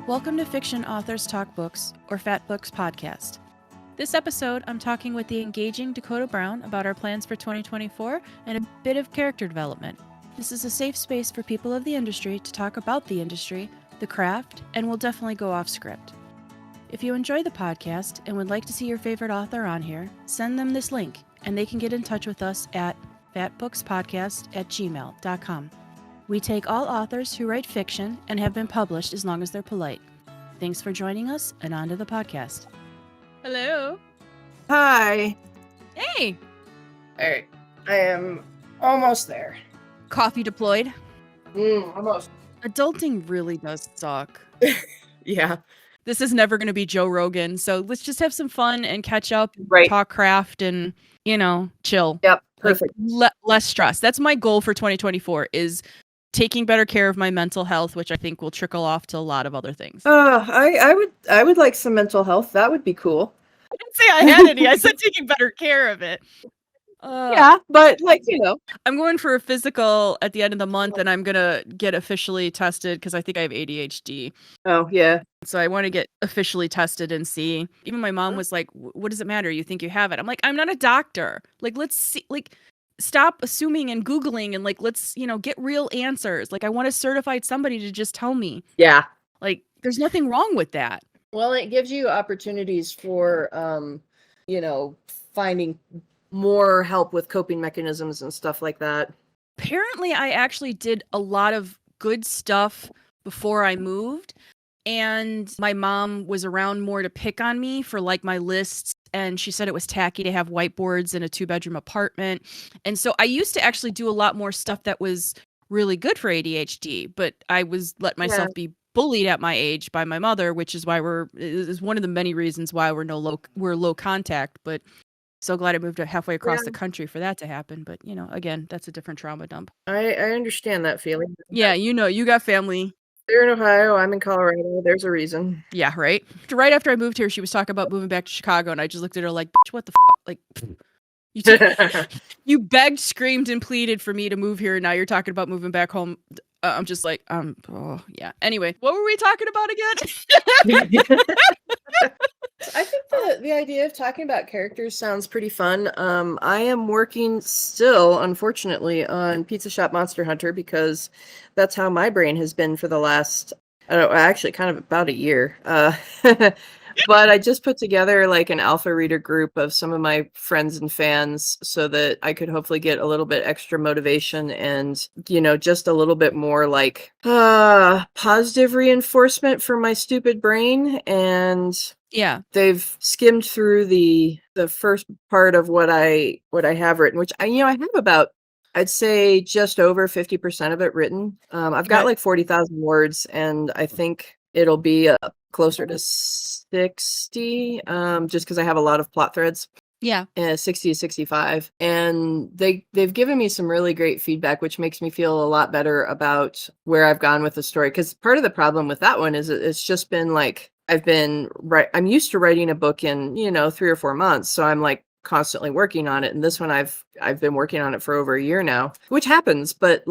Welcome to Fiction Authors Talk Books, or Fat Books Podcast. This episode, I'm talking with the engaging Dakota Brown about our plans for 2024 and a bit of character development. This is a safe space for people of the industry to talk about the industry, the craft, and we'll definitely go off script. If you enjoy the podcast and would like to see your favorite author on here, send them this link, and they can get in touch with us at fatbookspodcast@gmail.com. We take all authors who write fiction and have been published as long as they're polite. Thanks for joining us, and on to the podcast. Hello. Hi. Hey. All right. I am almost there. Coffee deployed. Almost. Adulting really does suck. Yeah. This is never going to be Joe Rogan, so let's just have some fun and catch up, Right. talk craft, and, chill. Yep. Perfect. Less stress. That's my goal for 2024 is taking better care of my mental health, which I think will trickle off to a lot of other things. I would like some mental health. That would be cool. I didn't say I had any. I said taking better care of it. Yeah, but I'm going for a physical at the end of the month, and I'm going to get officially tested because I think I have ADHD. Oh, yeah. So I want to get officially tested and see. Even my mom was like, what does it matter? You think you have it? I'm like, I'm not a doctor. Like, let's see, stop assuming and Googling and let's, get real answers. I want a certified somebody to just tell me. Yeah. There's nothing wrong with that. Well, it gives you opportunities for, finding more help with coping mechanisms and stuff like that. Apparently, I actually did a lot of good stuff before I moved. And my mom was around more to pick on me for my lists. And she said it was tacky to have whiteboards in a 2-bedroom apartment. And so I used to actually do a lot more stuff that was really good for ADHD. But I let myself be bullied at my age by my mother, which is why is one of the many reasons why we're low contact. But so glad I moved halfway across the country for that to happen. But, again, that's a different trauma dump. I understand that feeling. Yeah, you got family. They're in Ohio. I'm in Colorado. There's a reason. Yeah, right? Right after I moved here, she was talking about moving back to Chicago, and I just looked at her like, what the you begged, screamed, and pleaded for me to move here, and now you're talking about moving back home. I'm just like, oh, yeah. Anyway, what were we talking about again? I think the idea of talking about characters sounds pretty fun. I am working still, unfortunately, on Pizza Shop Monster Hunter because that's how my brain has been for the last, actually kind of about a year. But I just put together an alpha reader group of some of my friends and fans so that I could hopefully get a little bit extra motivation and, just a little bit more positive reinforcement for my stupid brain. And yeah, they've skimmed through the first part of what I have written, which I have about, I'd say just over 50% of it written. I've got 40,000 words, and I think it'll be closer to 60, just because I have a lot of plot threads. Yeah. 60 to 65. And they've given me some really great feedback, which makes me feel a lot better about where I've gone with the story. Because part of the problem with that one is it's just been I'm used to writing a book in, 3 or 4 months. So I'm constantly working on it. And this one I've been working on it for over a year now, which happens, but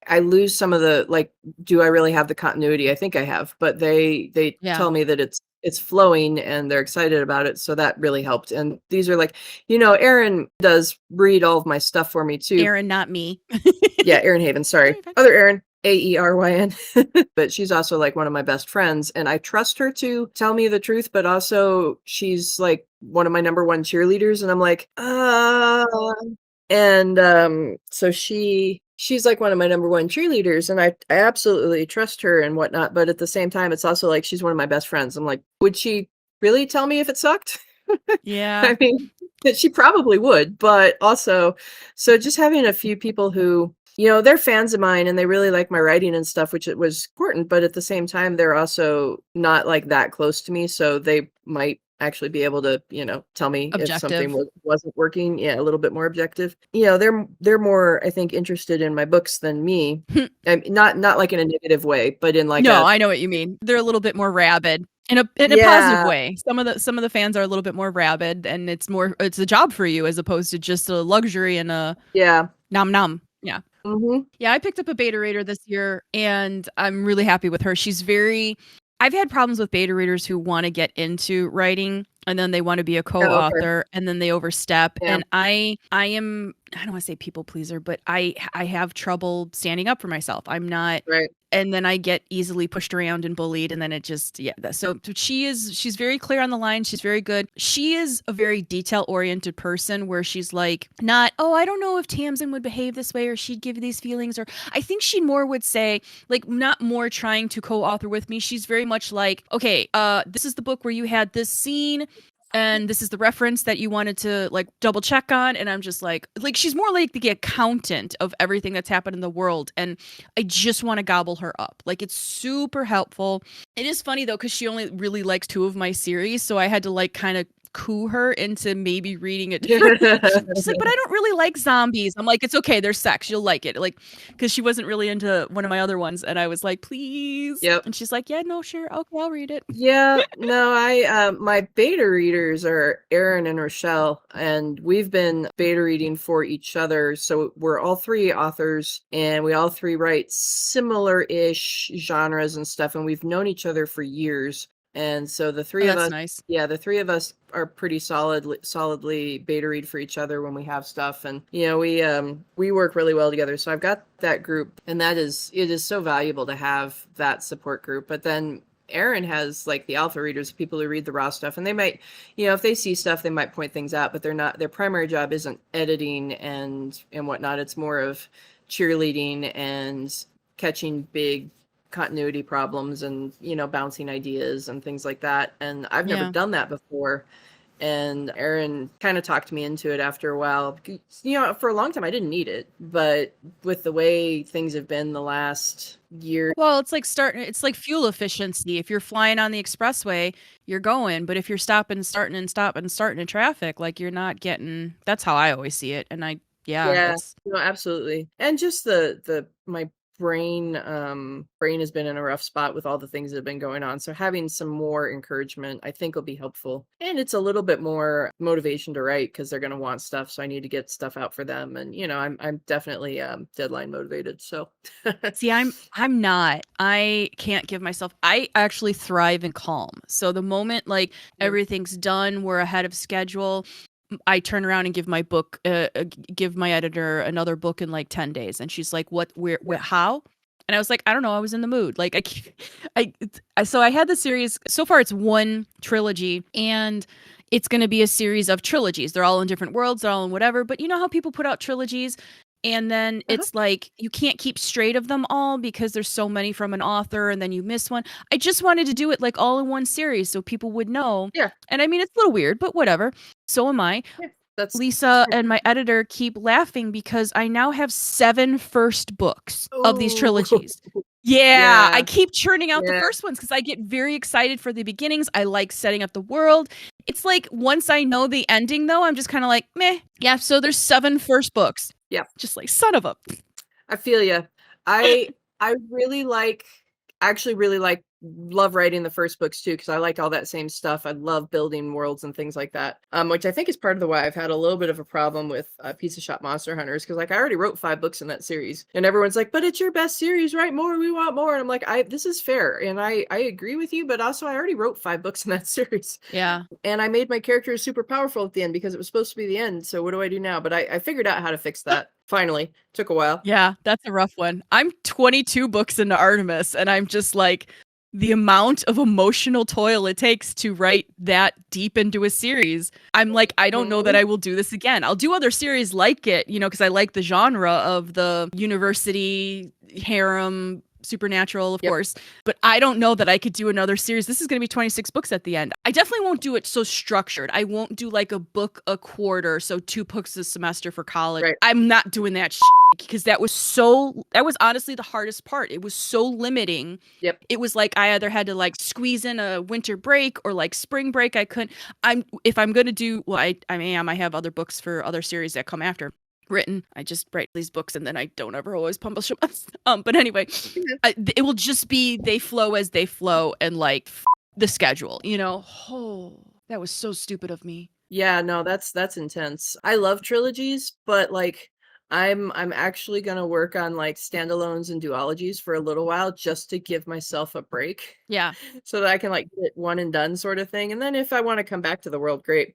I lose some of the, do I really have the continuity? I think I have, but they tell me that it's flowing and they're excited about it. So that really helped. And these are Erin does read all of my stuff for me too. Erin, not me. Yeah. Erin Haven. Sorry. Other Erin. Aeryn, but she's also one of my best friends, and I trust her to tell me the truth, but also she's one of my number one cheerleaders, and I'm so she's one of my number one cheerleaders, and I absolutely trust her and whatnot, but at the same time it's also she's one of my best friends. I'm would she really tell me if it sucked? Yeah. I mean, she probably would, but also, so just having a few people who they're fans of mine and they really like my writing and stuff, which it was important, but at the same time, they're also not that close to me. So they might actually be able to, tell me if something wasn't working. Yeah. A little bit more objective. They're more, I think, interested in my books than me. Not in a negative way, but in no, I know what you mean. They're a little bit more rabid. In a positive way. Some of the fans are a little bit more rabid, and it's a job for you as opposed to just a luxury and a nom. Yeah. Mm-hmm. Yeah, I picked up a beta reader this year, and I'm really happy with her. She's very I've had problems with beta readers who want to get into writing and then they want to be a Oh, okay. co-author and then they overstep. Yeah. And I don't want to say people pleaser, but I have trouble standing up for myself. I'm not. Right. And then I get easily pushed around and bullied, and then it just So she's very clear on the line. She's very good. She is a very detail oriented person, where she's like, not, oh, I don't know if Tamsin would behave this way or she'd give these feelings, or I think she more would say, like, not more trying to co-author with me. She's very much like, okay, this is the book where you had this scene and this is the reference that you wanted to like double check on, and I'm just like she's more like the accountant of everything that's happened in the world, and I just want to gobble her up. Like, it's super helpful. It is funny though, because she only really likes 2 of my series, so I had to like kind of coo her into maybe reading it differently. She's like, but I don't really like zombies. I'm like, it's okay, there's sex, you'll like it. Like, because she wasn't really into one of my other ones, and I was like, please. Yep. And she's like, yeah, no, sure, okay, I'll read it. Yeah, no, I my beta readers are Erin and Rochelle, and we've been beta reading for each other. So we're all 3 authors, and we all 3 write similar-ish genres and stuff, and we've known each other for years. And so the 3 of That's us, nice. yeah, the 3 of us are pretty solidly beta read for each other when we have stuff, and we work really well together. So I've got that group, and it is so valuable to have that support group. But then Erin has like the alpha readers, people who read the raw stuff, and they might, if they see stuff, they might point things out, but their primary job isn't editing and whatnot. It's more of cheerleading and catching big continuity problems and, bouncing ideas and things like that. And I've never done that before. And Erin kind of talked me into it after a while. For a long time, I didn't need it. But with the way things have been the last year. Well, it's like fuel efficiency. If you're flying on the expressway, you're going. But if you're stopping in traffic, like, you're not getting, that's how I always see it. And Yeah, absolutely. And just my brain has been in a rough spot with all the things that have been going on, so having some more encouragement I think will be helpful, and it's a little bit more motivation to write because they're going to want stuff, so I need to get stuff out for them. And I'm definitely deadline motivated, so See, I'm not. I can't give myself. I actually thrive in calm. So the moment like everything's done, we're ahead of schedule, I turn around and give my editor another book in like 10 days. And she's like, what, where, how? And I was like, I don't know. I was in the mood. Like, so I had the series. So far, it's 1 trilogy, and it's going to be a series of trilogies. They're all in different worlds. They're all in whatever. But you know how people put out trilogies, and then it's like you can't keep straight of them all because there's so many from an author, and then you miss one. I just wanted to do it like all in one series so people would know. Yeah. And I mean, it's a little weird, but whatever. So am I. Yeah, that's Lisa and my editor keep laughing because I now have 7 first books of these trilogies. Yeah, I keep churning out the first ones because I get very excited for the beginnings. I like setting up the world. It's like once I know the ending, though, I'm just kind of like, meh. Yeah, so there's 7 first books. Yeah. Just like, son of a. I feel you. I actually really love writing the first books too, because I like all that same stuff. I love building worlds and things like that, which I think is part of the why I've had a little bit of a problem with Pizza Shop Monster Hunters, because like I already wrote 5 books in that series, and everyone's like, but it's your best series, write more, we want more. And I'm like, this is fair, and I agree with you, but also I already wrote 5 books in that series. Yeah. And I made my characters super powerful at the end because it was supposed to be the end, so what do I do now? But I figured out how to fix that. Finally. Took a while. Yeah, that's a rough one. I'm 22 books into Artemis, and I'm just like, the amount of emotional toil it takes to write that deep into a series. I'm like, I don't know that I will do this again. I'll do other series like it, because I like the genre of the university, harem, supernatural, of course, but I don't know that I could do another series. This is going to be 26 books at the end. I definitely won't do it so structured. I won't do like a book a quarter, so 2 books a semester for college. Right. I'm not doing that because that was honestly the hardest part. It was so limiting. Yep. It was like I either had to like squeeze in a winter break or like spring break. I couldn't. If I'm going to do, well, I have other books for other series that come after. Written. I just write these books and then I don't ever always publish them. But anyway, it will just be they flow as they flow, and like the schedule, Oh, that was so stupid of me. Yeah, no, that's intense. I love trilogies, but like I'm actually gonna work on like standalones and duologies for a little while just to give myself a break. Yeah. So that I can like get one and done sort of thing. And then if I want to come back to the world, great.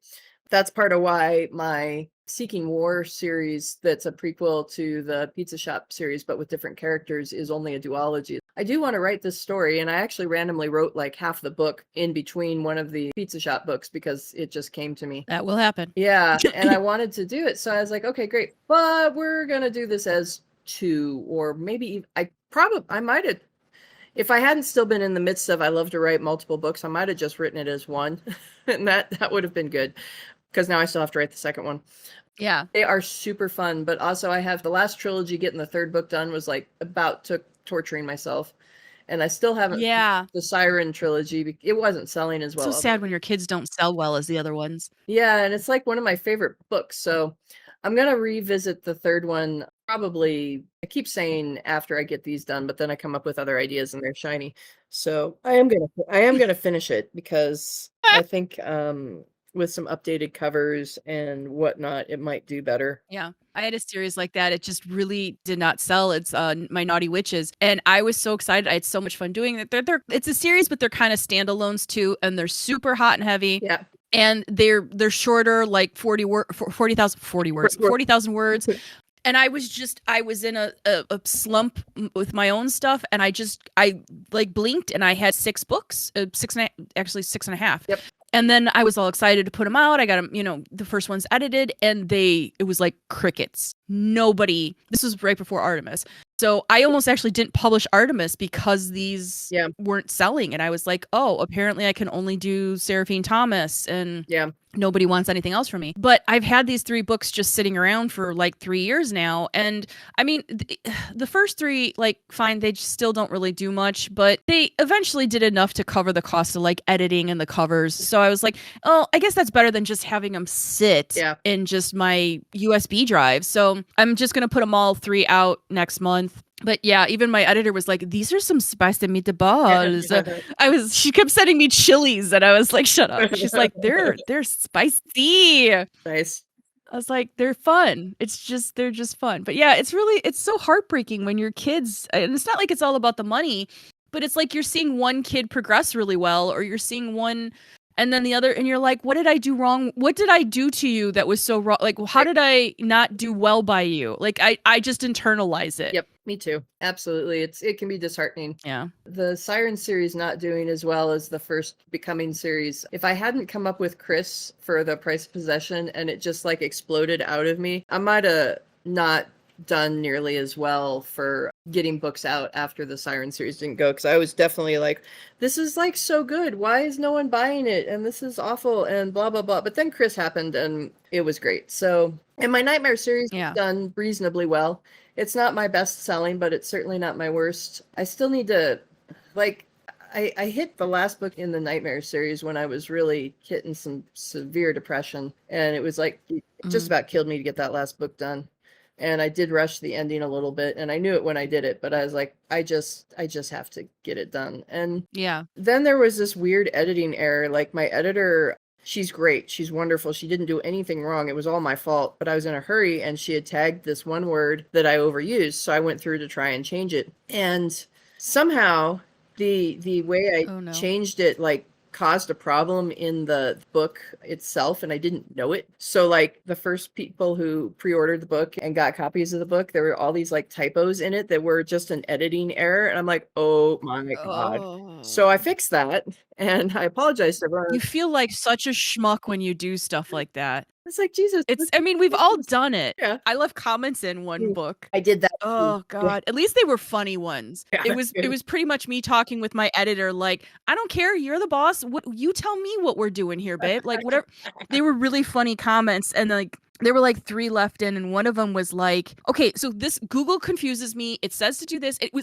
That's part of why my Seeking War series, that's a prequel to the Pizza Shop series, but with different characters, is only a duology. I do want to write this story, and I actually randomly wrote like half the book in between one of the Pizza Shop books because it just came to me. That will happen. Yeah, and I wanted to do it, so I was like, okay, great, but we're gonna do this as 2, or maybe I might have, if I hadn't still been in the midst of I love to write multiple books, I might have just written it as 1, and that would have been good, because now I still have to write the second one. Yeah. They are super fun, but also I have the last trilogy. Getting the 3rd book done was like about torturing myself, and I still haven't. Yeah. The Siren trilogy, it wasn't selling as well. So sad when your kids don't sell well as the other ones. Yeah, and it's like one of my favorite books, so I'm gonna revisit the 3rd one probably. I keep saying after I get these done, but then I come up with other ideas and they're shiny. So I am gonna finish it, because I think with some updated covers and whatnot, it might do better. Yeah. I had a series like that. It just really did not sell. It's My Naughty Witches. And I was so excited. I had so much fun doing it. It's a series, but they're kind of standalones too. And they're super hot and heavy. Yeah. And they're shorter, like 40,000 words. And I was in a slump with my own stuff, and I like blinked and I had 6 books, 6.5. Yep. And then I was all excited to put them out. I got them, the first one's edited, and it was like crickets. This was right before Artemis. So I almost actually didn't publish Artemis because these weren't selling. And I was like, oh, apparently I can only do Seraphine Thomas, and nobody wants anything else from me. But I've had these 3 books just sitting around for like 3 years now. And I mean, the first 3, like, fine, they just still don't really do much, but they eventually did enough to cover the cost of like editing and the covers. So I was like, oh, I guess that's better than just having them sit in just my USB drive. So I'm just going to put them all 3 out next month. But yeah, even my editor was like, these are some spicy meatballs. She kept sending me chilies, and I was like, shut up. She's like, they're spicy. Nice. I was like, they're fun. They're just fun. But yeah, it's so heartbreaking when your kids, and it's not like it's all about the money, but it's like you're seeing one kid progress really well, or you're seeing one and then the other, and you're like, what did I do wrong? What did I do to you that was so wrong? Like, how did I not do well by you? Like, I just internalize it. Yep, me too. Absolutely. It can be disheartening. Yeah. The Siren series not doing as well as the first Becoming series. If I hadn't come up with Chris for The Price of Possession and it just like exploded out of me, I might have not done nearly as well for getting books out after the Siren series didn't go, because I was definitely like, this is like so good, why is no one buying it, and this is awful, and blah blah blah. But then Chris happened and it was great. So, and my Nightmare series has done reasonably well. It's not my best selling, but it's certainly not my worst. I still need to, like, I hit the last book in the Nightmare series when I was really hitting some severe depression, and it was like it just about killed me to get that last book done. And I did rush the ending a little bit, and I knew it when I did it, but I was like, I just have to get it done. And then there was this weird editing error. Like, my editor, she's great, she's wonderful, she didn't do anything wrong, it was all my fault, but I was in a hurry and she had tagged this one word that I overused, so I went through to try and change it. And somehow the way I changed it, like, caused a problem in the book itself, and I didn't know it. So like the first people who pre-ordered the book and got copies of the book, there were all these like typos in it that were just an editing error, and I'm like, oh my god. So I fixed that, and I apologized to everyone. You feel like such a schmuck when you do stuff like that. It's like, Jesus. I mean, we've all done it. Yeah. I left comments in one book. I did that. Oh God. At least they were funny ones. Yeah, it was pretty much me talking with my editor, like, I don't care, you're the boss. What, you tell me what we're doing here, babe. Like, whatever. They were really funny comments, and like there were like 3 left in, and one of them was like, okay, so this Google confuses me. It says to do this. It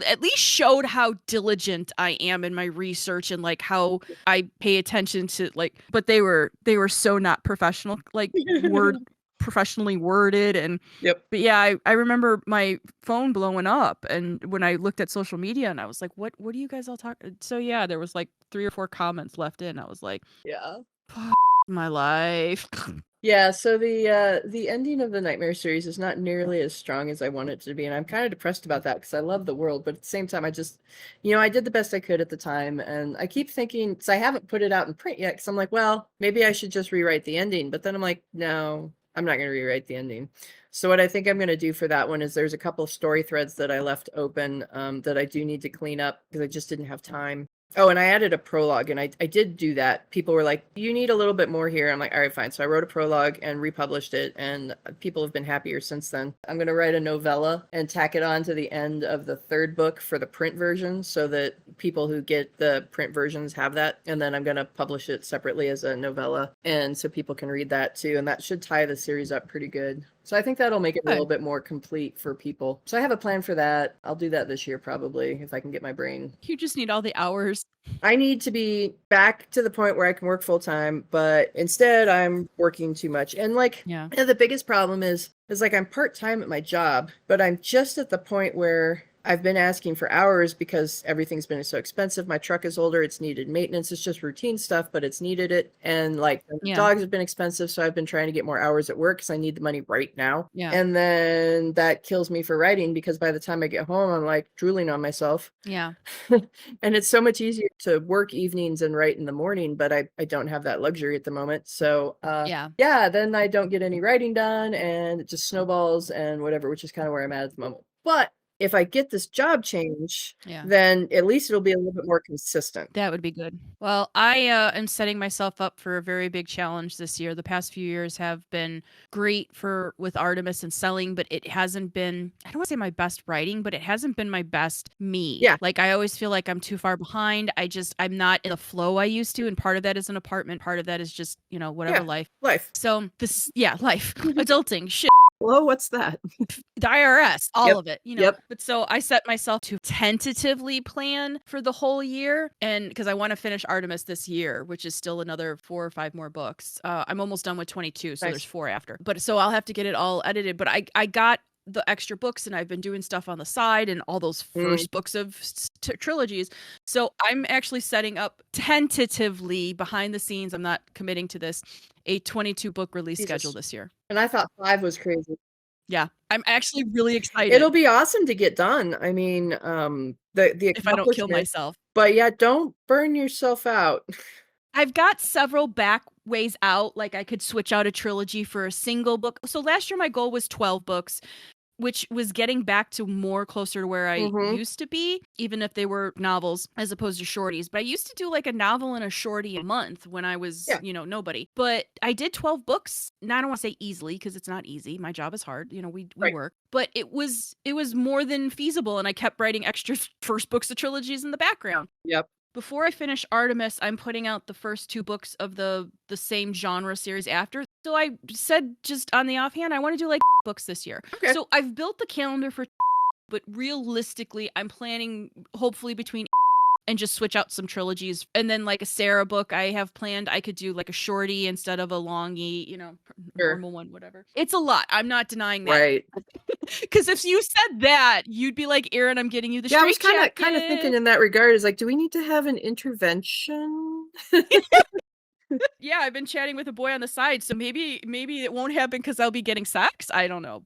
at least showed how diligent I am in my research and like how I pay attention to, like, but they were so not professional, like professionally worded. And but yeah, I remember my phone blowing up, and when I looked at social media, and I was like, what do you guys all talk? So yeah, there was like 3 or 4 comments left in. I was like, yeah. My life. Yeah, so the ending of the Nightmare series is not nearly as strong as I want it to be, and I'm kind of depressed about that because I love the world, but at the same time, I just, I did the best I could at the time, and I keep thinking, because I haven't put it out in print yet, because I'm like, well, maybe I should just rewrite the ending, but then I'm like, no, I'm not going to rewrite the ending. So what I think I'm going to do for that one is there's a couple of story threads that I left open that I do need to clean up because I just didn't have time. Oh, and I added a prologue, and I did do that. People were like, you need a little bit more here. I'm like, all right, fine. So I wrote a prologue and republished it, and people have been happier since then. I'm going to write a novella and tack it on to the end of the third book for the print version so that people who get the print versions have that. And then I'm going to publish it separately as a novella, and so people can read that too. And that should tie the series up pretty good. So I think that'll make it a little bit more complete for people. So I have a plan for that. I'll do that this year probably if I can get my brain. You just need all the hours. I need to be back to the point where I can work full time, but instead I'm working too much. And the biggest problem is like I'm part-time at my job, but I'm just at the point where I've been asking for hours because everything's been so expensive. My truck is older. It's needed maintenance. It's just routine stuff, but it's needed it. And dogs have been expensive. So I've been trying to get more hours at work because I need the money right now. Yeah. And then that kills me for writing because by the time I get home, I'm like drooling on myself. Yeah. And it's so much easier to work evenings and write in the morning, but I don't have that luxury at the moment. So then I don't get any writing done and it just snowballs and whatever, which is kind of where I'm at the moment. But if I get this job change, then at least it'll be a little bit more consistent. That would be good. Well, I am setting myself up for a very big challenge this year. The past few years have been great with Artemis and selling, but it hasn't been, I don't want to say my best writing, but it hasn't been my best me. Yeah. Like I always feel like I'm too far behind. I'm not in the flow I used to. And part of that is an apartment. Part of that is just, whatever life. So life, adulting, shit. Whoa, what's that? The IRS, all of it, Yep. But so I set myself to tentatively plan for the whole year. And because I want to finish Artemis this year, which is still another 4 or 5 more books. I'm almost done with 22. So there's 4 after. But so I'll have to get it all edited. But I got the extra books and I've been doing stuff on the side and all those first books of trilogies. So I'm actually setting up tentatively behind the scenes. I'm not committing to this, a 22 book release schedule this year. And I thought 5 was crazy. Yeah, I'm actually really excited. It'll be awesome to get done. I mean, if I don't kill myself. But yeah, don't burn yourself out. I've got several back ways out. Like I could switch out a trilogy for a single book. So last year my goal was 12 books, which was getting back to more closer to where I used to be, even if they were novels as opposed to shorties. But I used to do like a novel and a shorty a month when I was, nobody. But I did 12 books. Now I don't want to say easily because it's not easy. My job is hard. We work. But it was more than feasible. And I kept writing extra first books of trilogies in the background. Yep. Before I finish Artemis, I'm putting out the first 2 books of the same genre series after. So I said just on the offhand, I want to do like books this year. Okay. So I've built the calendar for, but realistically, I'm planning hopefully between and just switch out some trilogies. And then like a Sarah book I have planned, I could do like a shorty instead of a longy, normal one, whatever. It's a lot. I'm not denying that. Right. Because if you said that, you'd be like, Erin, I'm getting you the I was kind of thinking in that regard is like, do we need to have an intervention? Yeah, I've been chatting with a boy on the side, so maybe it won't happen because I'll be getting sex. I don't know.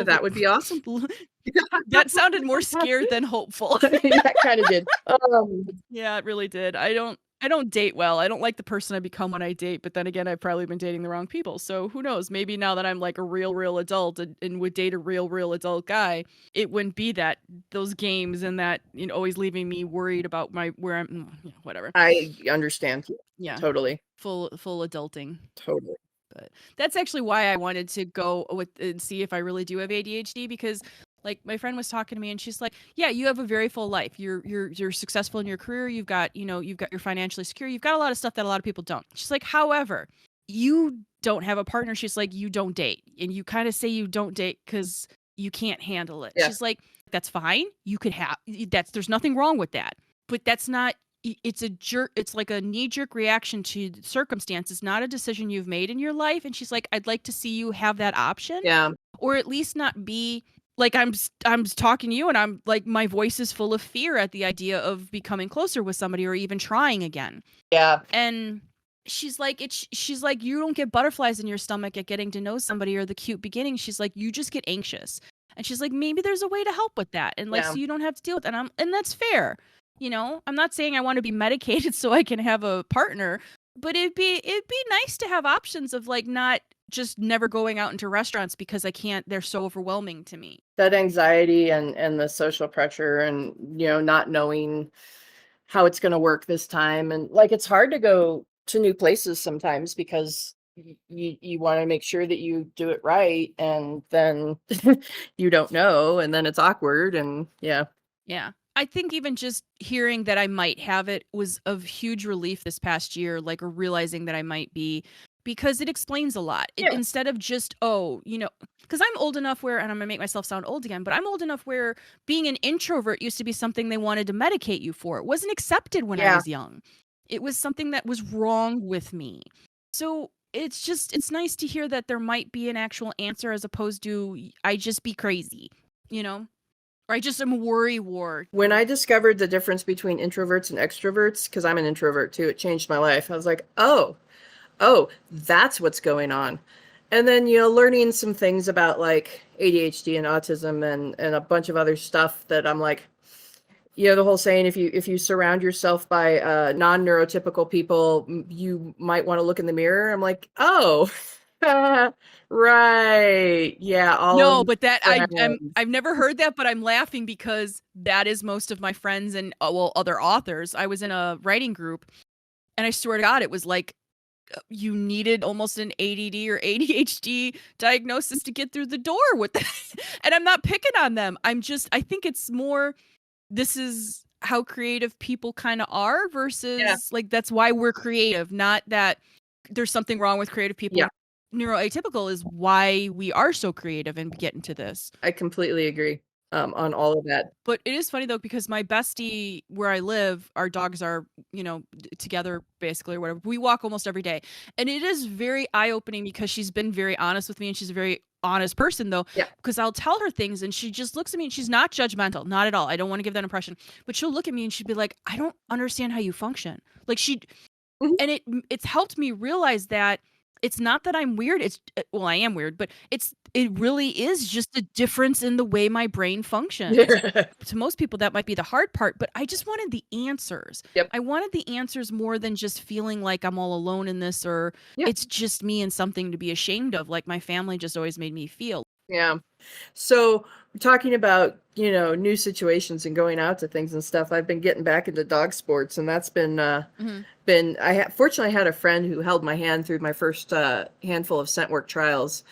That would be awesome. That sounded more scared than hopeful. That kind of did. Yeah, it really did. I don't date well. I don't like the person I become when I date, but then again, I've probably been dating the wrong people. So who knows? Maybe now that I'm like a real adult and would date a real adult guy, it wouldn't be those games and that always leaving me worried about where I'm whatever. I understand. Yeah. Totally. Full adulting. Totally. But that's actually why I wanted to go with and see if I really do have ADHD, because like my friend was talking to me and she's like, yeah, you have a very full life. You're successful in your career. You've got you're financially secure. You've got a lot of stuff that a lot of people don't. She's like, however, you don't have a partner. She's like, you don't date. And you kind of say you don't date because you can't handle it. Yeah. She's like, that's fine. You could have there's nothing wrong with that. But that's not, it's like a knee-jerk reaction to circumstances, not a decision you've made in your life. And she's like, I'd like to see you have that option. Yeah. Or at least not be like, I'm talking to you and I'm like, my voice is full of fear at the idea of becoming closer with somebody or even trying again. Yeah. And she's like, she's like, you don't get butterflies in your stomach at getting to know somebody or the cute beginning. She's like, you just get anxious. And she's like, maybe there's a way to help with that. And like, Yeah. so you don't have to deal with it. And that's fair. You know, I'm not saying I want to be medicated so I can have a partner, but it'd be nice to have options of like not just never going out into restaurants because I can't, they're so overwhelming to me. That anxiety and the social pressure and, you know, not knowing how it's going to work this time. And like, it's hard to go to new places sometimes because you want to make sure that you do it right. And then you don't know. And then it's awkward. And yeah. Yeah. I think even just hearing that I might have it was of huge relief this past year, like realizing that I might be, because it explains a lot. Yeah. Instead of just, oh, you know, because I'm old enough where, and I'm going to make myself sound old again, but I'm old enough where being an introvert used to be something they wanted to medicate you for. It wasn't accepted when I Yeah. was young. It was something that was wrong with me. So it's just, it's nice to hear that there might be an actual answer as opposed to, I just be crazy, you know? Or I just am worry ward. When I discovered the difference between introverts and extroverts, because I'm an introvert too, it changed my life. I was like, oh, that's what's going on. And then, you know, learning some things about like ADHD and autism and a bunch of other stuff that I'm like, you know, the whole saying, if you surround yourself by non-neurotypical people, you might want to look in the mirror. I'm like, oh, right. Yeah, all of No, my but that friends. I've never heard that, but I'm laughing because that is most of my friends and well, other authors. I was in a writing group, and I swear to God, it was like you needed almost an ADD or ADHD diagnosis to get through the door with that. And I'm not picking on them. I think it's more, this is how creative people kind of are versus like that's why we're creative, not that there's something wrong with creative people. Yeah. Neuroatypical is why we are so creative and get into this. I completely agree on all of that. But it is funny though, because my bestie where I live, our dogs are, you know, together basically or whatever. We walk almost every day. And it is very eye-opening because she's been very honest with me, and she's a very honest person though. Yeah. Because I'll tell her things and she just looks at me and she's not judgmental, not at all. I don't want to give that impression. But she'll look at me and she'd be like, I don't understand how you function. Like Mhm. and it's helped me realize that it's not that I'm weird. It's well, I am weird, but it really is just a difference in the way my brain functions. To most people, that might be the hard part, but I just wanted the answers. Yep. I wanted the answers more than just feeling like I'm all alone in this, or Yeah. it's just me and something to be ashamed of, like my family just always made me feel. Yeah. So we're talking about, you know, new situations and going out to things and stuff. I've been getting back into dog sports, and that's been fortunately I had a friend who held my hand through my first handful of scent work trials.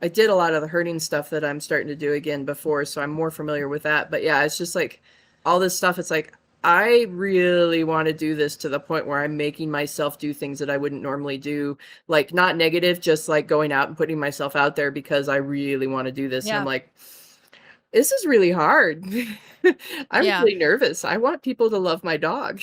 I did a lot of the herding stuff that I'm starting to do again before, so I'm more familiar with that. But yeah, it's just like all this stuff. It's like, I really want to do this to the point where I'm making myself do things that I wouldn't normally do. Like, not negative, just like going out and putting myself out there because I really want to do this. And I'm like, this is really hard. I'm really nervous. I want people to love my dog.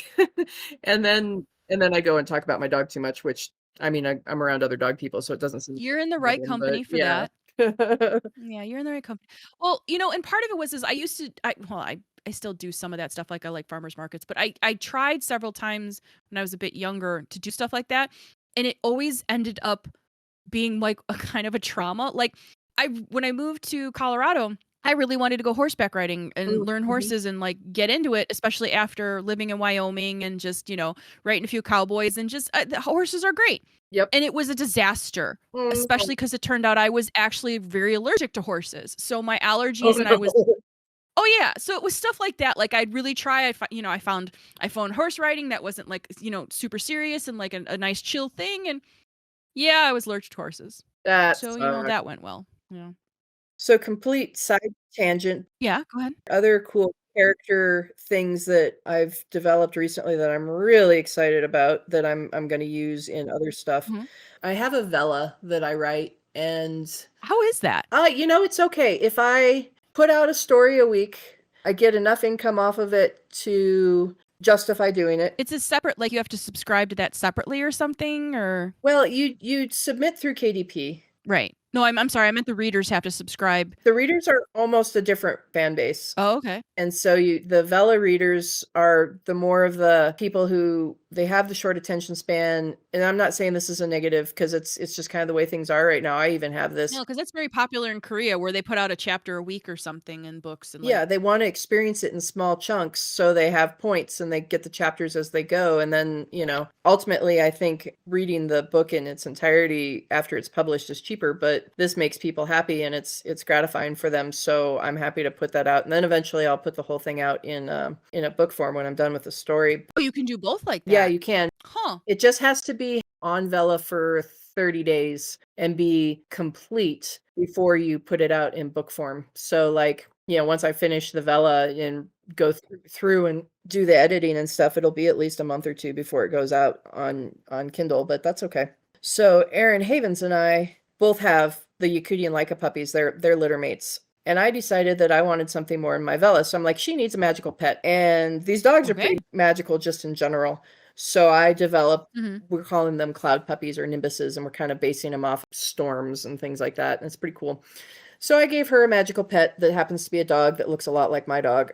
and then I go and talk about my dog too much, which I mean, I'm around other dog people, so it doesn't seem You're in the right company for that. Yeah, you're in the right company. Well, you know, and part of it was I still do some of that stuff. Like I like farmers markets, but I tried several times when I was a bit younger to do stuff like that. And it always ended up being like a kind of a trauma. Like when I moved to Colorado, I really wanted to go horseback riding and learn horses and like get into it, especially after living in Wyoming and just, you know, riding a few cowboys and just the horses are great. Yep. And it was a disaster, especially because it turned out I was actually very allergic to horses. So my allergies oh yeah. So it was stuff like that. Like I'd really try. I found horse riding that wasn't like, you know, super serious and like a nice chill thing. And yeah, I was allergic to horses. So, you know, that went well. Yeah. So, complete side tangent. Yeah, go ahead. Other cool character things that I've developed recently that I'm really excited about that I'm going to use in other stuff. I have a Vela that I write, and how is that? You know, it's okay. If I put out a story a week, I get enough income off of it to justify doing it. It's a separate, like you have to subscribe to that separately or something, or? Well, you submit through KDP. Right. No, I'm sorry. I meant the readers have to subscribe. The readers are almost a different fan base. Oh, okay. And so the Vela readers are the more of the people who they have the short attention span. And I'm not saying this is a negative because it's just kind of the way things are right now. I even have No, this. because that's very popular in Korea where they put out a chapter a week or something in books and like. Yeah, they want to experience it in small chunks so they have points and they get the chapters as they go. And then, ultimately, I think reading the book in its entirety after it's published is cheaper, but this makes people happy and it's gratifying for them. So I'm happy to put that out. And then eventually I'll put the whole thing out in a book form when I'm done with the story. Oh, you can do both like that? Yeah, you can. Huh. It just has to be on Vela for 30 days and be complete before you put it out in book form. So once I finish the Vela and go through and do the editing and stuff, it'll be at least a month or two before it goes out on Kindle, but that's okay. So Erin Havens and I both have the Yakutian Laika puppies. They're litter mates. And I decided that I wanted something more in my Vela. So I'm like, she needs a magical pet. And these dogs are pretty magical just in general. So I developed, we're calling them cloud puppies or nimbuses, and we're kind of basing them off storms and things like that. And it's pretty cool. So I gave her a magical pet that happens to be a dog that looks a lot like my dog.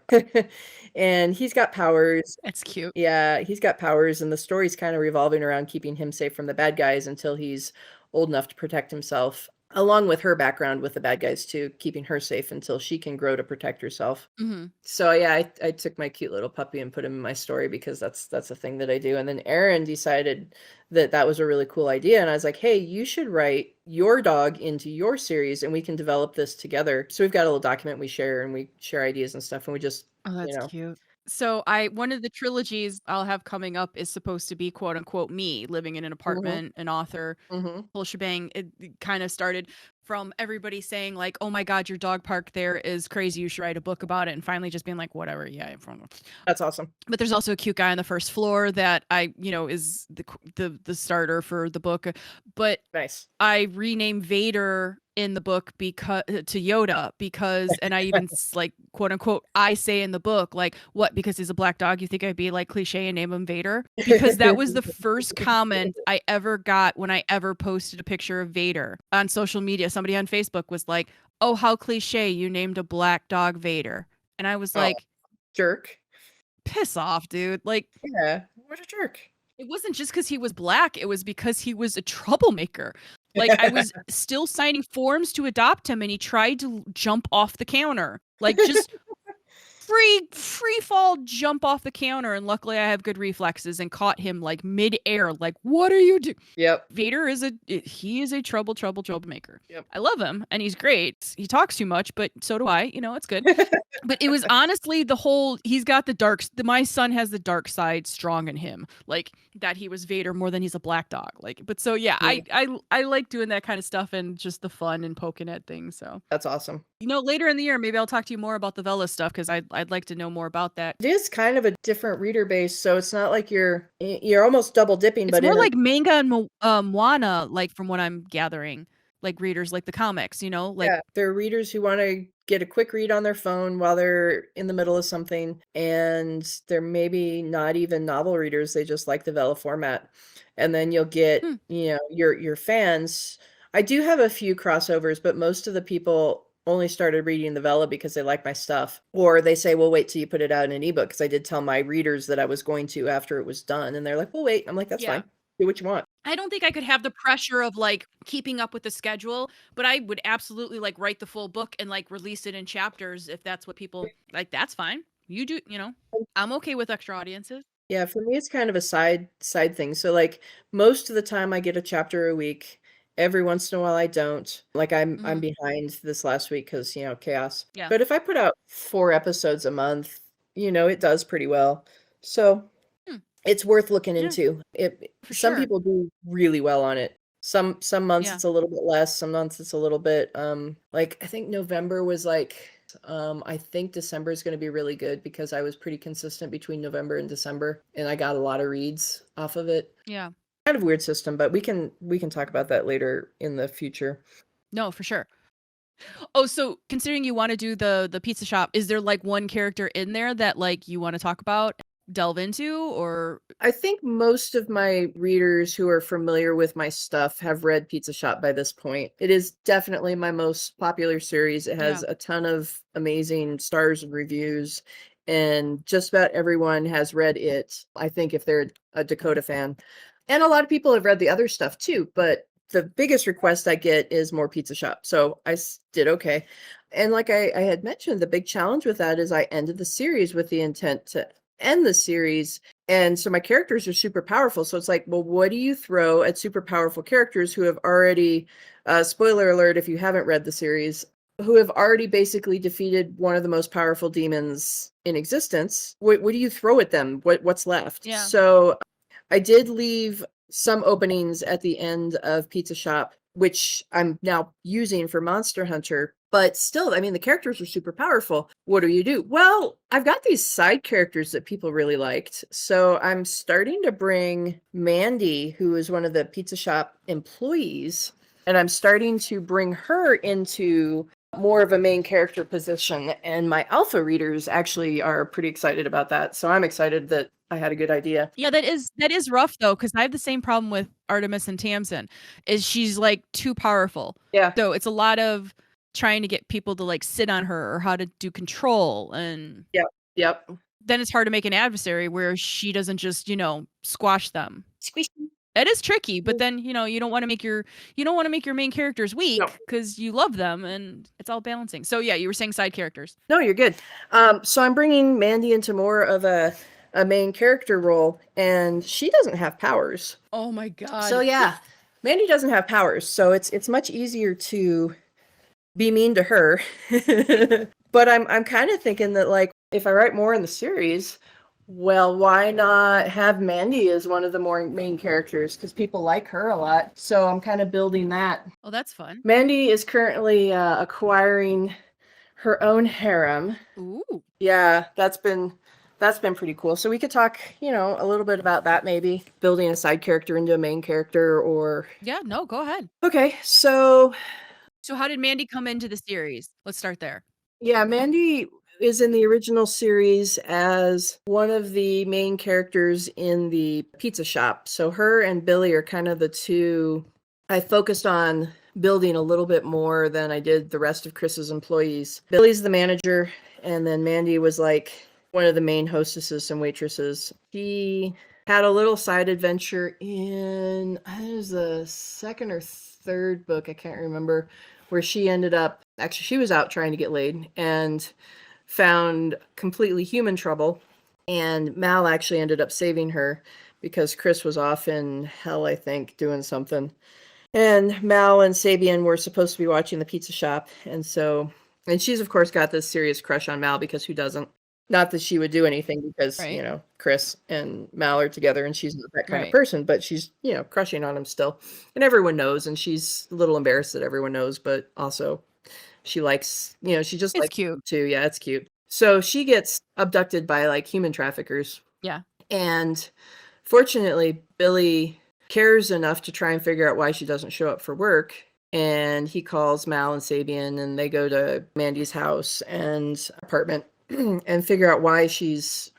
And he's got powers. That's cute. Yeah, he's got powers. And the story's kind of revolving around keeping him safe from the bad guys until he's old enough to protect himself, along with her background with the bad guys too, keeping her safe until she can grow to protect herself. So yeah, I took my cute little puppy and put him in my story because that's a thing that I do. And then Erin decided that was a really cool idea. And I was like, hey, you should write your dog into your series and we can develop this together. So we've got a little document we share and we share ideas and stuff. And we just, Oh, that's cute. So one of the trilogies I'll have coming up is supposed to be quote unquote me living in an apartment, an author, whole shebang. It kind of started from everybody saying like, oh my God, your dog park there is crazy. You should write a book about it. And finally just being like, whatever. Yeah. That's awesome. But there's also a cute guy on the first floor that is the starter for the book. But nice. I renamed Vader in the book because to Yoda because, and I even like quote unquote, I say in the book, like, what, because he's a black dog, you think I'd be like cliche and name him Vader? Because that was the first comment I ever got when I ever posted a picture of Vader on social media. Somebody on Facebook was like, oh, how cliche, you named a black dog Vader. And I was like, jerk. Piss off, dude. Like, yeah, what a jerk. It wasn't just because he was black. It was because he was a troublemaker. Like, I was still signing forms to adopt him, and he tried to jump off the counter. Like, just free fall jump off the counter. And luckily, I have good reflexes and caught him, like, mid-air. Like, what are you doing? Yep. Vader is a troublemaker. Yep. I love him, and he's great. He talks too much, but so do I. It's good. But it was honestly he's got my son has the dark side strong in him. Like, that he was Vader more than he's a black dog. Like, but so yeah, I like doing that kind of stuff and just the fun and poking at things. So that's awesome. Later in the year, maybe I'll talk to you more about the Vela stuff because I'd like to know more about that. It is kind of a different reader base, so it's not like you're almost double dipping. It's more like manga and Moana, like from what I'm gathering. Like readers, like the comics, like they're readers who want to get a quick read on their phone while they're in the middle of something, and they're maybe not even novel readers. They just like the Vela format. And then you'll get, your fans. I do have a few crossovers, but most of the people only started reading the Vela because they like my stuff, or they say, well, wait till you put it out in an ebook, because I did tell my readers that I was going to after it was done, and they're like, well, wait. I'm like, that's fine. Do what you want. I don't think I could have the pressure of like keeping up with the schedule, but I would absolutely like write the full book and like release it in chapters if that's what people like. That's fine. You do, I'm okay with extra audiences. Yeah, for me it's kind of a side thing. So like most of the time I get a chapter a week. Every once in a while I don't. Like I'm behind this last week because chaos. Yeah. But if I put out 4 episodes a month, it does pretty well. So it's worth looking into. Some people do really well on it. Some months it's a little bit less. Some months it's a little bit like I think November was like I think December is going to be really good because I was pretty consistent between November and December, and I got a lot of reads off of it. Yeah. Kind of weird system, but we can talk about that later in the future. No, for sure. Oh, so considering you want to do the pizza shop, is there like one character in there that like you want to talk about? delve into, or I think most of my readers who are familiar with my stuff have read Pizza Shop by this point. It is definitely my most popular series. It has yeah. a ton of amazing stars and reviews, and just about everyone has read it, I think, if they're a Dakota fan. And a lot of people have read the other stuff too, but the biggest request I get is more Pizza Shop. So did okay. And like I had mentioned, the big challenge with that is I ended the series with the intent to end the series, and so my characters are super powerful. So it's like, well, what do you throw at super powerful characters who have already, spoiler alert if you haven't read the series, who have already basically defeated one of the most powerful demons in existence? What do you throw at them? What's left? Yeah. So I did leave some openings at the end of Pizza Shop, which I'm now using for Monster Hunter. But still, I mean, the characters are super powerful. What do you do? Well, I've got these side characters that people really liked. So I'm starting to bring Mandy, who is one of the Pizza Shop employees, and I'm starting to bring her into more of a main character position. And my alpha readers actually are pretty excited about that. So I'm excited that I had a good idea. Yeah, that is rough though, because I have the same problem with Artemis and Tamsin, is she's like too powerful. Yeah. So it's a lot of trying to get people to like sit on her or how to do control, and Yep. Yep. then it's hard to make an adversary where she doesn't just, squash them. Squeeze. It is tricky, but then, you don't want to make your main characters No. weak because you love them, and it's all balancing. So yeah, you were saying side characters. No, you're good. So I'm bringing Mandy into more of a main character role, and she doesn't have powers. Oh my god. So yeah, Mandy doesn't have powers, so it's much easier to be mean to her. But I'm kind of thinking that, like, if I write more in the series, well, why not have Mandy as one of the more main characters? Because people like her a lot. So I'm kind of building that. Oh, that's fun. Mandy is currently acquiring her own harem. Ooh. Yeah, that's been pretty cool. So we could talk, a little bit about that, maybe building a side character into a main character, or Yeah, no, go ahead. okay. So how did Mandy come into the series? Let's start there. yeah, Mandy is in the original series as one of the main characters in the Pizza Shop. So her and Billy are kind of the two I focused on building a little bit more than I did the rest of Chris's employees. Billy's the manager, and then Mandy was like one of the main hostesses and waitresses. She had a little side adventure in, I think it was the second or third book, I can't remember, where she ended up, actually she was out trying to get laid and found completely human trouble, and Mal actually ended up saving her because Chris was off in hell, I think, doing something. And Mal and Sabian were supposed to be watching the Pizza Shop, and she's of course got this serious crush on Mal, because who doesn't? Not that she would do anything, because, Right. Chris and Mal are together and she's not that kind of Right. person, but she's, crushing on him still. And everyone knows, and she's a little embarrassed that everyone knows, but also she likes, she just It's likes cute. him too. Yeah, it's cute. So she gets abducted by like human traffickers. Yeah. And fortunately, Billy cares enough to try and figure out why she doesn't show up for work. And he calls Mal and Sabian, and they go to Mandy's house and apartment and figure out why she's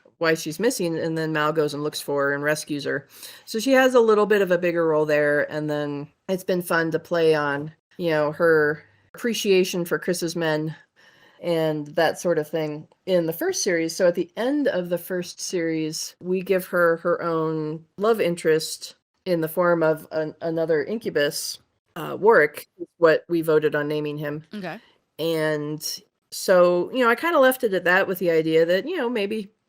missing. And then Mal goes and looks for her and rescues her. So she has a little bit of a bigger role there. And then it's been fun to play on, her appreciation for Chris's men and that sort of thing in the first series. So at the end of the first series, we give her her own love interest in the form of another incubus. Warwick is what we voted on naming him. Okay. And so, I kind of left it at that, with the idea that,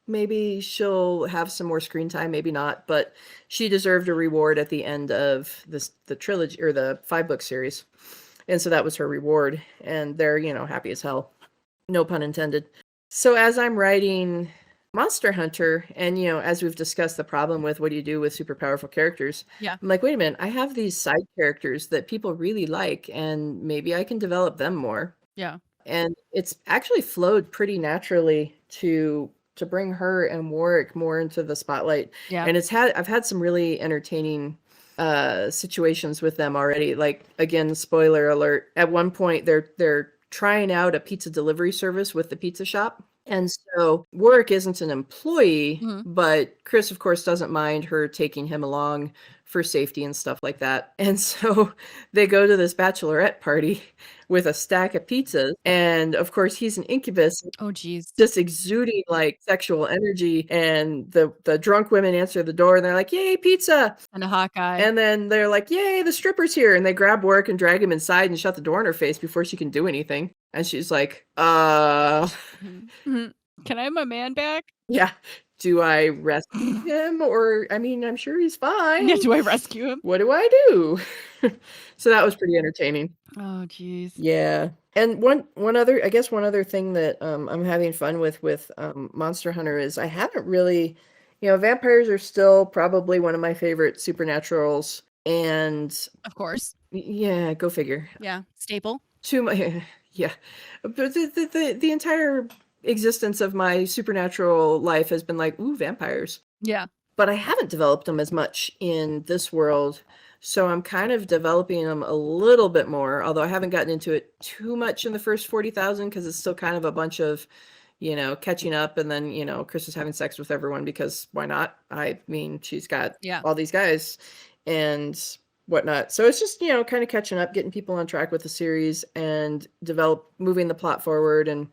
maybe she'll have some more screen time, maybe not, but she deserved a reward at the end of the trilogy, or the 5-book series. And so that was her reward, and they're, happy as hell. No pun intended. So as I'm writing Monster Hunter, and, as we've discussed the problem with what do you do with super powerful characters, Yeah. I'm like, wait a minute, I have these side characters that people really like, and maybe I can develop them more. Yeah. And it's actually flowed pretty naturally to bring her and Warwick more into the spotlight. Yeah. And I've had some really entertaining situations with them already. Like, again, spoiler alert, at one point they're trying out a pizza delivery service with the Pizza Shop. And so work isn't an employee, Mhm. but Chris, of course, doesn't mind her taking him along for safety and stuff like that. And so they go to this bachelorette party with a stack of pizzas. And of course, he's an incubus, Oh, geez. just exuding like sexual energy. And the drunk women answer the door and they're like, "Yay, pizza." And a Hawkeye. And then they're like, "Yay, the stripper's here." And they grab work and drag him inside and shut the door in her face before she can do anything. And she's like, Mhm. Can I have my man back? yeah. Do I rescue him? Or, I mean, I'm sure he's fine. Yeah, do I rescue him? What do I do? So that was pretty entertaining. Oh, geez. Yeah. And one other thing that I'm having fun with Monster Hunter is I haven't really, vampires are still probably one of my favorite supernaturals. And Of course. yeah, go figure. Yeah. Staple. Too much, yeah. But the entire existence of my supernatural life has been like, ooh, vampires. Yeah. But I haven't developed them as much in this world. So I'm kind of developing them a little bit more, although I haven't gotten into it too much in the first 40,000 because it's still kind of a bunch of, catching up. And then, Chris is having sex with everyone because why not? I mean, she's got Yeah. all these guys and whatnot. So it's just, kind of catching up, getting people on track with the series and moving the plot forward and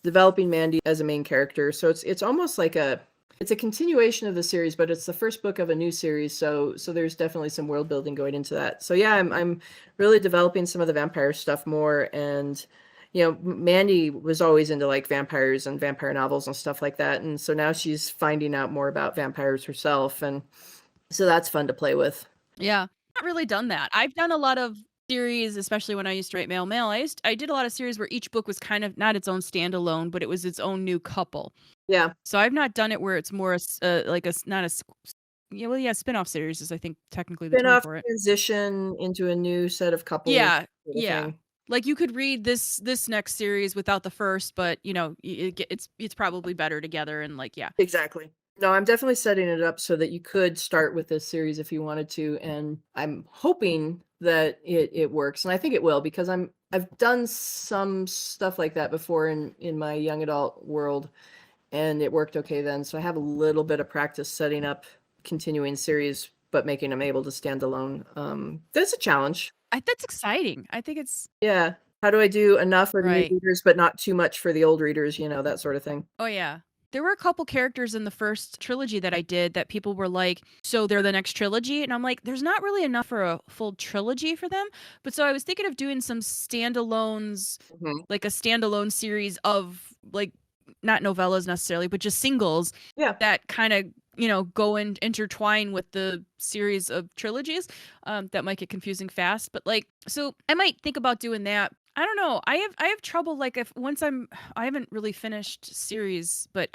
developing Mandy as a main character. So it's almost like it's a continuation of the series, but it's the first book of a new series. So there's definitely some world building going into that. So yeah, I'm really developing some of the vampire stuff more. And, Mandy was always into like vampires and vampire novels and stuff like that. And so now she's finding out more about vampires herself. And so that's fun to play with. Yeah. Not really done that. I've done a lot of series, especially when I used to write male. I did a lot of series where each book was kind of not its own standalone, but it was its own new couple. Yeah. So I've not done it where it's more like a not a spin-off series is I think technically the term Spin-off for it. transition into a new set of couples. Yeah, sort of yeah. thing. Like you could read this next series without the first, but it's probably better together and like yeah. Exactly. No, I'm definitely setting it up so that you could start with this series if you wanted to, and I'm hoping that it works, and I think it will because I've done some stuff like that before in my young adult world, and it worked okay then. So I have a little bit of practice setting up continuing series, but making them able to stand alone. That's a challenge. That's exciting. I think it's Yeah. How do I do enough for the new right. readers, but not too much for the old readers? That sort of thing. Oh yeah. There were a couple characters in the first trilogy that I did that people were like, so they're the next trilogy. And I'm like, there's not really enough for a full trilogy for them. But so I was thinking of doing some standalones, like a standalone series of like, not novellas necessarily, but just singles that kind of, go and intertwine with the series of trilogies. That might get confusing fast. But like, so I might think about doing that. I don't know. I have trouble like I haven't really finished series, but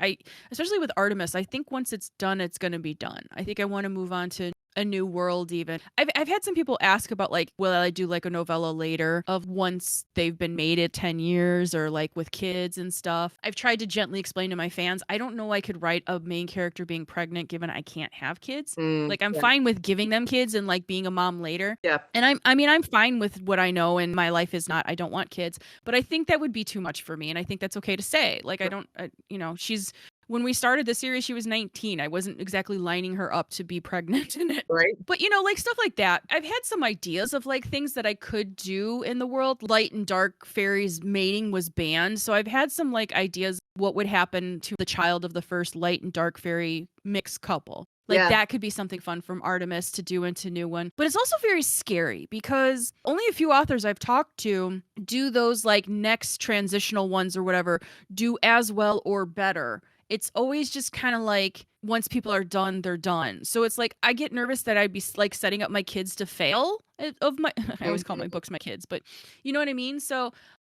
especially with Artemis, I think once it's done, it's going to be done. I think I want to move on to a new world even. I've had some people ask about like, will I do like a novella later of once they've been mated 10 years or like with kids and stuff. I've tried to gently explain to my fans, I don't know I could write a main character being pregnant given I can't have kids. Like I'm fine with giving them kids and like being a mom later. Yeah. And I'm fine with what I know and my life is not, I don't want kids, but I think that would be too much for me. And I think that's okay to say. Like, when we started the series, she was 19. I wasn't exactly lining her up to be pregnant in it. Right. But, like stuff like that. I've had some ideas of like things that I could do in the world. Light and dark fairies mating was banned. So I've had some like ideas what would happen to the child of the first light and dark fairy mixed couple. Like that could be something fun from Artemis to do into new one. But it's also very scary because only a few authors I've talked to do those like next transitional ones or whatever do as well or better. It's always just kind of like once people are done, they're done. So it's like I get nervous that I'd be like setting up my kids to fail of my I always call my books my kids, but you know what I mean? So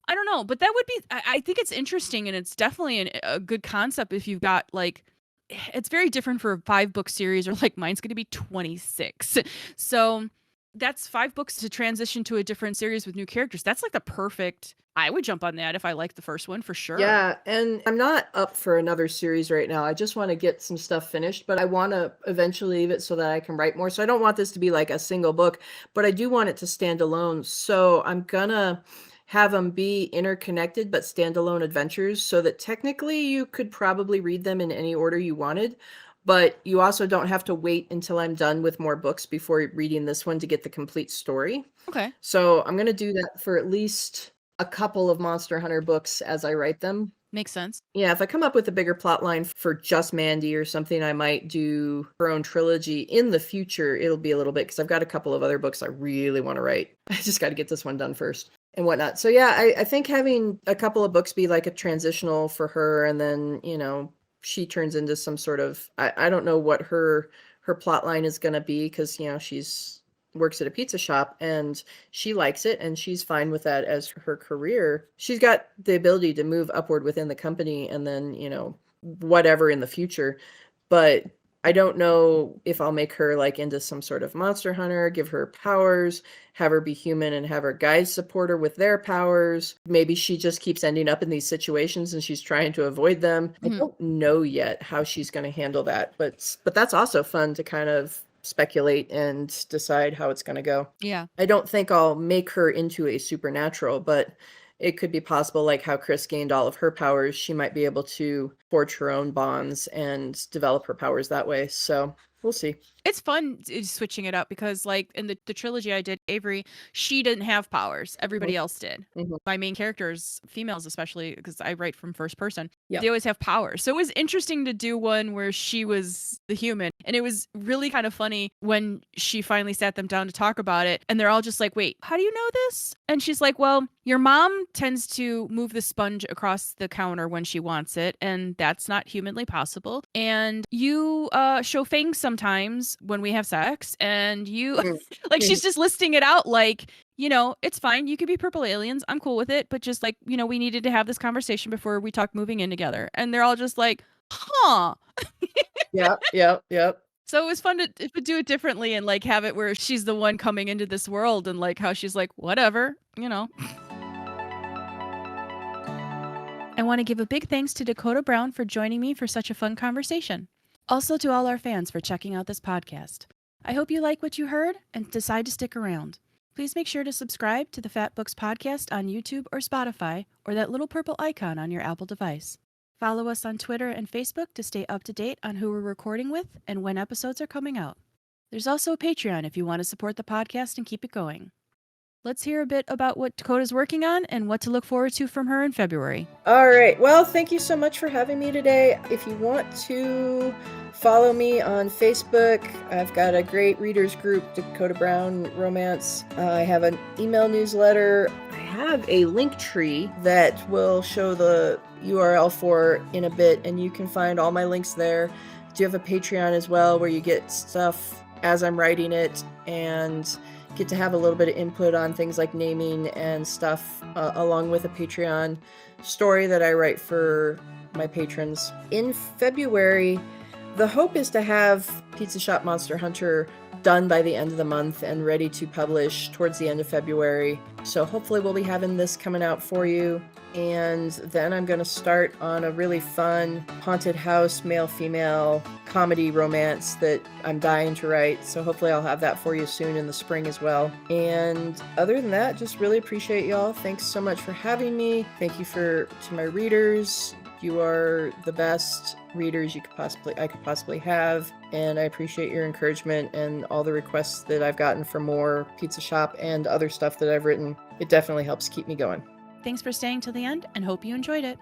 I don't know, but that would be I think it's interesting and it's definitely a good concept if you've got like it's very different for a 5-book series or like mine's going to be 26. So that's 5 books to transition to a different series with new characters. That's like the perfect. I would jump on that if I liked the first one for sure. Yeah, and I'm not up for another series right now. I just want to get some stuff finished, but I want to eventually leave it so that I can write more. So I don't want this to be like a single book, but I do want it to stand alone. So I'm gonna have them be interconnected but standalone adventures, so that technically you could probably read them in any order you wanted, but you also don't have to wait until I'm done with more books before reading this one to get the complete story. Okay. So I'm going to do that for at least a couple of Monster Hunter books as I write them. Makes sense. Yeah, if I come up with a bigger plot line for just Mandy or something, I might do her own trilogy. In the future, it'll be a little bit, because I've got a couple of other books I really want to write. I just got to get this one done first and whatnot. So yeah, I think having a couple of books be like a transitional for her, and then, she turns into some sort of, I don't know what her plot line is going to be, because, she's works at a pizza shop and she likes it and she's fine with that as her career. She's got the ability to move upward within the company and then, whatever in the future. But I don't know if I'll make her like into some sort of monster hunter, give her powers, have her be human, and have her guys support her with their powers. Maybe she just keeps ending up in these situations and she's trying to avoid them. I don't know yet how she's going to handle that, but that's also fun to kind of speculate and decide how it's going to go. Yeah. I don't think I'll make her into a supernatural, but it could be possible, like how Chris gained all of her powers, she might be able to forge her own bonds and develop her powers that way. So we'll see. It's fun switching it up, because like in the trilogy I did, Avery, she didn't have powers. Everybody else did. My main characters, females especially, because I write from first person, they always have powers. So it was interesting to do one where she was the human. And it was really kind of funny when she finally sat them down to talk about it. And they're all just like, wait, how do you know this? And she's like, well, your mom tends to move the sponge across the counter when she wants it, and that's not humanly possible. And you show fangs sometimes when we have sex, and you like, she's just listing it out like, it's fine, you could be purple aliens, I'm cool with it, but just like, we needed to have this conversation before we talk moving in together. And they're all just like, huh. Yep. So it was fun to do it differently and like have it where she's the one coming into this world, and like how she's like, whatever. I want to give a big thanks to Dakota Brown for joining me for such a fun conversation. Also to all our fans for checking out this podcast. I hope you like what you heard and decide to stick around. Please make sure to subscribe to the Fat Books Podcast on YouTube or Spotify, or that little purple icon on your Apple device. Follow us on Twitter and Facebook to stay up to date on who we're recording with and when episodes are coming out. There's also a Patreon if you want to support the podcast and keep it going. Let's hear a bit about what Dakota's working on and what to look forward to from her in February. All right. Well, thank you so much for having me today. If you want to follow me on Facebook, I've got a great readers group, Dakota Brown Romance. I have an email newsletter. I have a link tree that will show the URL for in a bit, and you can find all my links there. I do have a Patreon as well, where you get stuff as I'm writing it and get to have a little bit of input on things like naming and stuff, along with a Patreon story that I write for my patrons. In February, the hope is to have Pizza Shop Monster Hunter done by the end of the month and ready to publish towards the end of February. So hopefully we'll be having this coming out for you. And then I'm going to start on a really fun haunted house, male-female comedy romance that I'm dying to write. So hopefully I'll have that for you soon in the spring as well. And other than that, just really appreciate y'all. Thanks so much for having me. Thank you to my readers. You are the best readers I could possibly have, and I appreciate your encouragement and all the requests that I've gotten for more Pizza Shop and other stuff that I've written. It definitely helps keep me going. Thanks for staying till the end, and hope you enjoyed it.